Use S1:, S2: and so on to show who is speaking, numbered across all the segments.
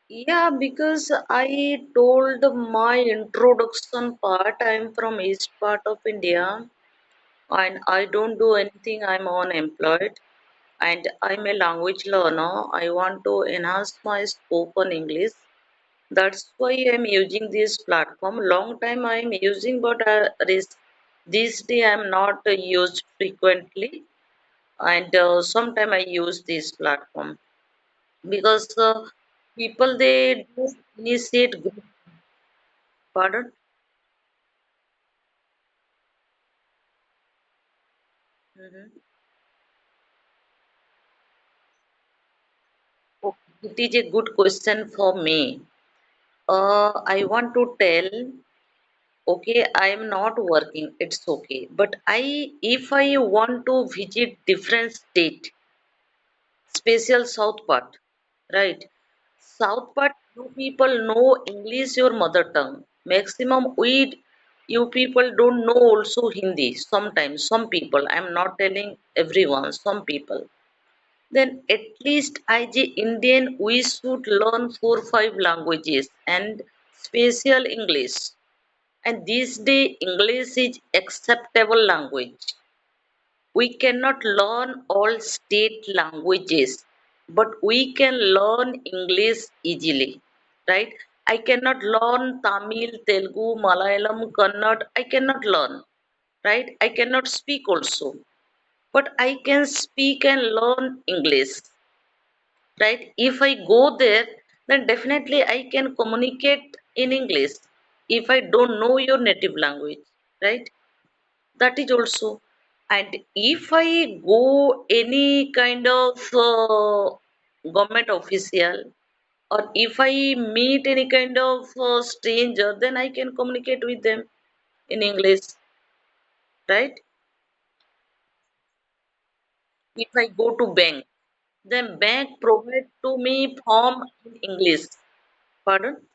S1: Yeah, because I told my introduction part, I'm from east part of India and I don't do anything, I'm unemployed and I'm a language learner. I want to enhance my spoken English. That's why I'm using this platform. Long time I'm using, but this day I'm not used frequently, and sometime I use this platform because people they do initiate group. Pardon? Mhm. Okay, it is a good question for me. I want to tell, okay, I am not working, it's okay. But if I want to visit different state, special South part, right? South part, you people know English, your mother tongue. Maximum you people don't know also Hindi. Sometimes, some people. I'm not telling everyone. Some people. Then at least as a Indian, we should learn 4 5 languages and special English. And this day, English is acceptable language. We cannot learn all state languages, but we can learn English easily, right? I cannot learn Tamil, Telugu, Malayalam, Kannada. I cannot learn, right? I cannot speak also, but I can speak and learn English, right? If I go there, then definitely I can communicate in English if I don't know your native language, right? That is also. And if I go any kind of government official or if I meet any kind of stranger, then I can communicate with them in English, right? If I go to bank, then bank provide to me form in English. Pardon?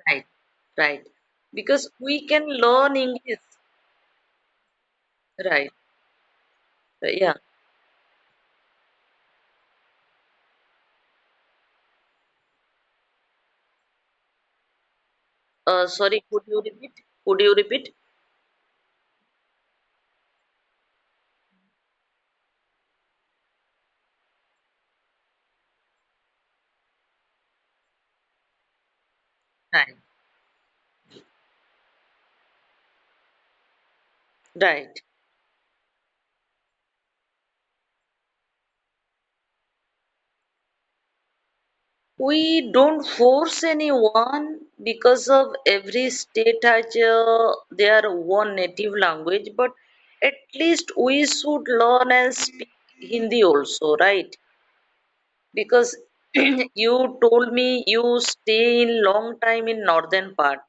S1: Right, right. Because we can learn English, right? Yeah. Sorry, could you repeat? Could you repeat? Right, right. We don't force anyone because of every state has their own native language, but at least we should learn and speak Hindi also, right? Because you told me you stay in long time in northern part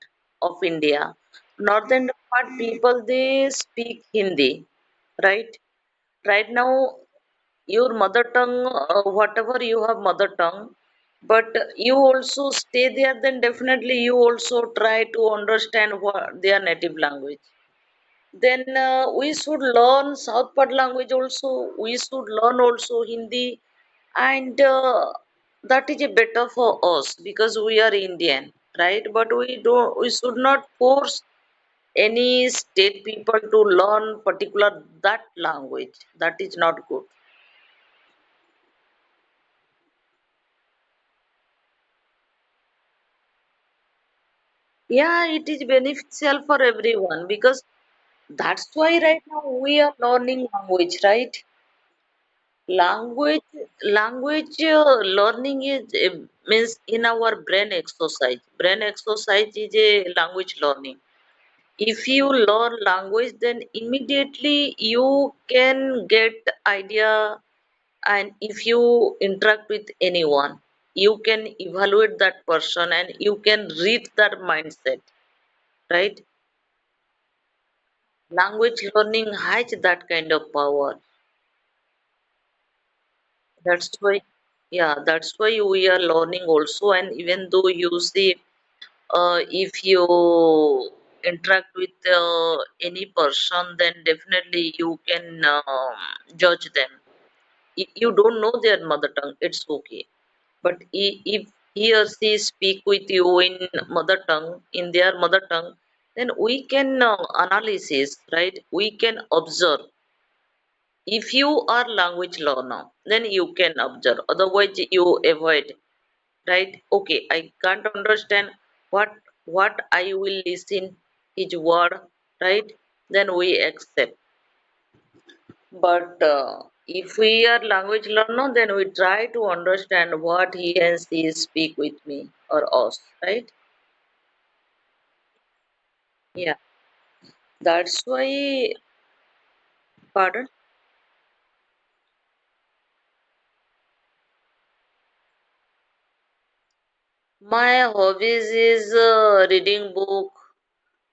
S1: of India. Northern part people they speak Hindi, right? Right now your mother tongue, whatever you have mother tongue, but you also stay there, then definitely you also try to understand what their native language. Then we should learn South Part language also. We should learn also Hindi, and that is a better for us because we are Indian, right? But we don't. We should not force any state people to learn particular that language. That is not good. Yeah, it is beneficial for everyone because that's why right now we are learning language, right? Language, learning is means in our brain exercise. Brain exercise is a language learning. If you learn language, then immediately you can get idea, and if you interact with anyone, you can evaluate that person and you can read that mindset, right? Language learning has that kind of power. That's why, yeah, that's why we are learning also. And even though you see, if you interact with any person, then definitely you can judge them. You don't know their mother tongue, it's okay. But if he or she speak with you in mother tongue, in their mother tongue, then we can analysis, right? We can observe. If you are language learner, then you can observe. Otherwise, you avoid, right? Okay, I can't understand what I will listen his word, right? Then we accept. But if we are language learner, then we try to understand what he and she speak with me or us, right? Yeah, that's why. Pardon. My hobbies is reading book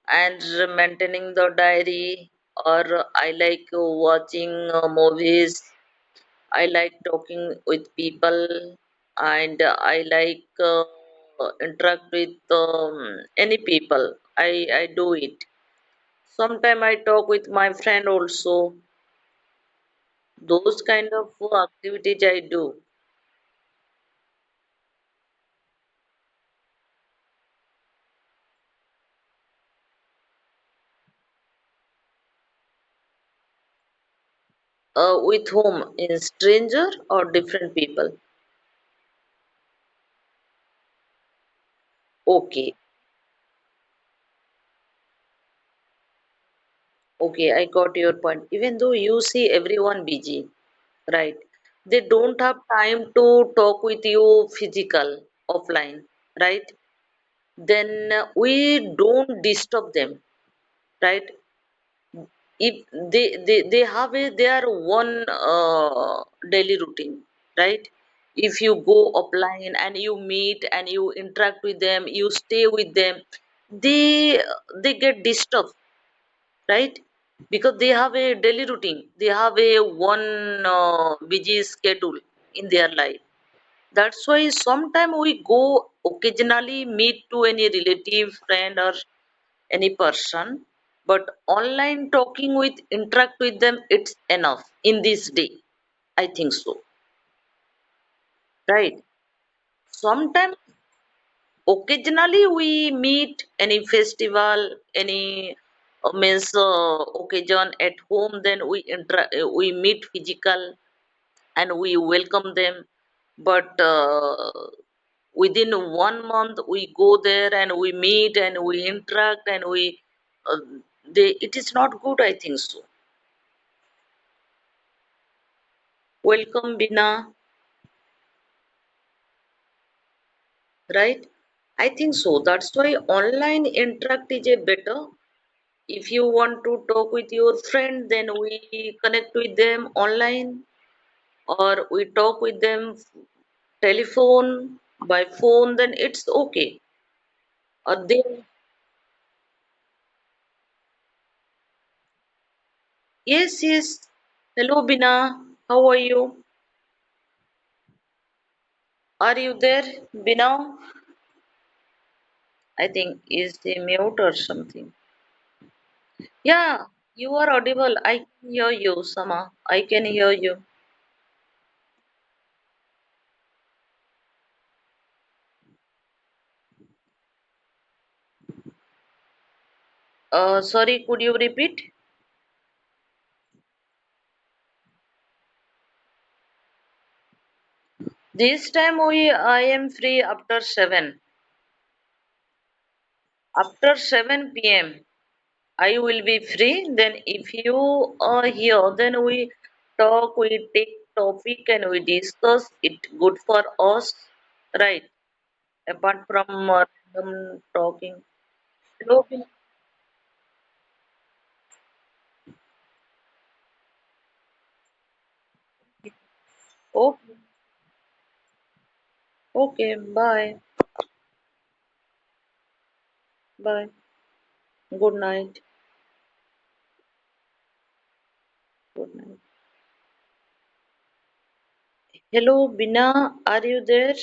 S1: and maintaining the diary, or I like watching movies. I like talking with people, and I like interact with any people. I do it. Sometimes I talk with my friend also. Those kind of activities I do. With whom? In stranger or different people? Okay, okay, I got your point. Even though you see everyone busy, right? They don't have time to talk with you physical, offline, right? Then we don't disturb them, right? If they have their one daily routine, right? If you go offline and you meet and you interact with them, you stay with them, they get disturbed, right? Because they have a daily routine, they have a one busy schedule in their life. That's why sometime we go occasionally meet to any relative friend or any person, but online talking with interact with them, it's enough in this day, I think so, right? Sometimes occasionally we meet any festival, any means occasion at home, then we meet physical and we welcome them. But within 1 month we go there and we meet and we interact and we uh, it is not good, I think so. Welcome, Bina, right? I think so. That's why online interact is a better. If you want to talk with your friend, then we connect with them online or we talk with them telephone by phone, then it's okay. Or they, yes, yes. Hello, Bina. How are you? Are you there, Bina? I think is the mute or something. Yeah, you are audible. I can hear you, Sama. I can hear you. Sorry, could you repeat? This time I am free after 7. After 7 p.m. I will be free. Then if you are here, then we talk, we take topic and we discuss it good for us, right? Apart from random talking. Hello, okay, okay, bye, bye. Good night. Good night. Hello, Bina, are you there?